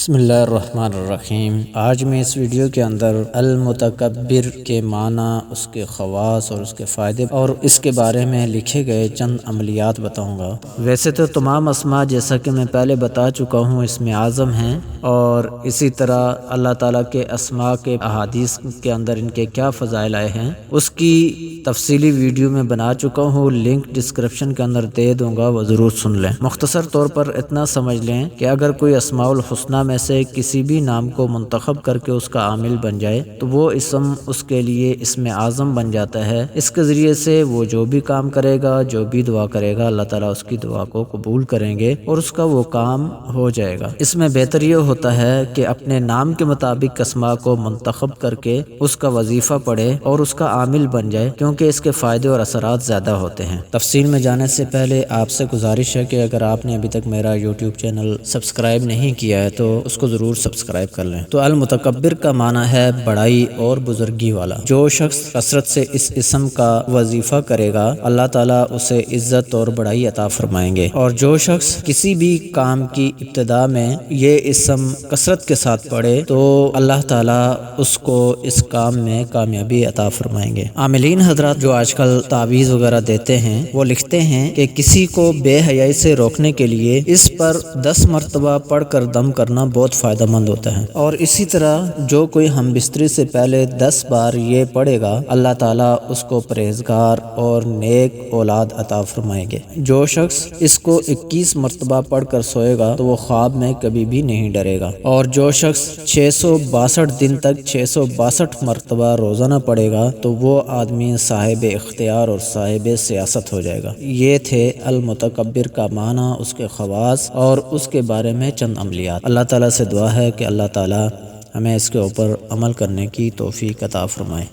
بسم اللہ الرحمن الرحیم۔ آج میں اس ویڈیو کے اندر المتکبر کے معنی، اس کے خواص اور اس کے فائدے اور اس کے بارے میں لکھے گئے چند عملیات بتاؤں گا۔ ویسے تو تمام اسماء جیسا کہ میں پہلے بتا چکا ہوں اسم اعظم ہیں، اور اسی طرح اللہ تعالیٰ کے اسماء کے احادیث کے اندر ان کے کیا فضائل آئے ہیں اس کی تفصیلی ویڈیو میں بنا چکا ہوں، لنک ڈسکرپشن کے اندر دے دوں گا، وہ ضرور سن لیں۔ مختصر طور پر اتنا سمجھ لیں کہ اگر کوئی اسماء الحسنہ میں سے کسی بھی نام کو منتخب کر کے اس کا عامل بن جائے تو وہ اسم اس کے لیے اسم اعظم بن جاتا ہے۔ اس کے ذریعے سے وہ جو بھی کام کرے گا، جو بھی دعا کرے گا، اللہ تعالیٰ اس کی دعا کو قبول کریں گے اور اس کا وہ کام ہو جائے گا۔ اس میں بہتر یہ ہوتا ہے کہ اپنے نام کے مطابق اسماء کو منتخب کر کے اس کا وظیفہ پڑھے اور اس کا عامل بن جائے، کیونکہ اس کے فائدے اور اثرات زیادہ ہوتے ہیں۔ تفصیل میں جانے سے پہلے آپ سے گزارش ہے کہ اگر آپ نے ابھی تک میرا یوٹیوب چینل سبسکرائب نہیں کیا ہے تو اس کو ضرور سبسکرائب کر لیں۔ تو المتکبر کا معنی ہے بڑائی اور بزرگی والا۔ جو شخص کثرت سے اس اسم کا وظیفہ کرے گا، اللہ تعالیٰ اسے عزت اور بڑائی عطا فرمائیں گے، اور جو شخص کسی بھی کام کی ابتدا میں یہ اسم کثرت کے ساتھ پڑھے تو اللہ تعالیٰ اس کو اس کام میں کامیابی عطا فرمائیں گے۔ عاملین حضرات جو آج کل تعویذ وغیرہ دیتے ہیں وہ لکھتے ہیں کہ کسی کو بے حیائی سے روکنے کے لیے اس پر 10 مرتبہ پڑھ کر دم کرنا بہت فائدہ مند ہوتا ہے، اور اسی طرح جو کوئی ہم بستری سے پہلے 10 بار یہ پڑھے گا اللہ تعالیٰ اس کو پرہیزگار اور نیک اولاد عطا فرمائیں گے۔ جو شخص اس کو 21 مرتبہ پڑھ کر سوئے گا تو وہ خواب میں کبھی بھی نہیں ڈرے گا، اور جو شخص 662 دن تک 662 مرتبہ روزانہ پڑھے گا تو وہ آدمی صاحب اختیار اور صاحب سیاست ہو جائے گا۔ یہ تھے المتکبر کا معنی، اس کے خواص اور اس کے بارے میں چند عملیات۔ اللہ تعالیٰ سے دعا ہے کہ اللہ تعالیٰ ہمیں اس کے اوپر عمل کرنے کی توفیق عطا فرمائے۔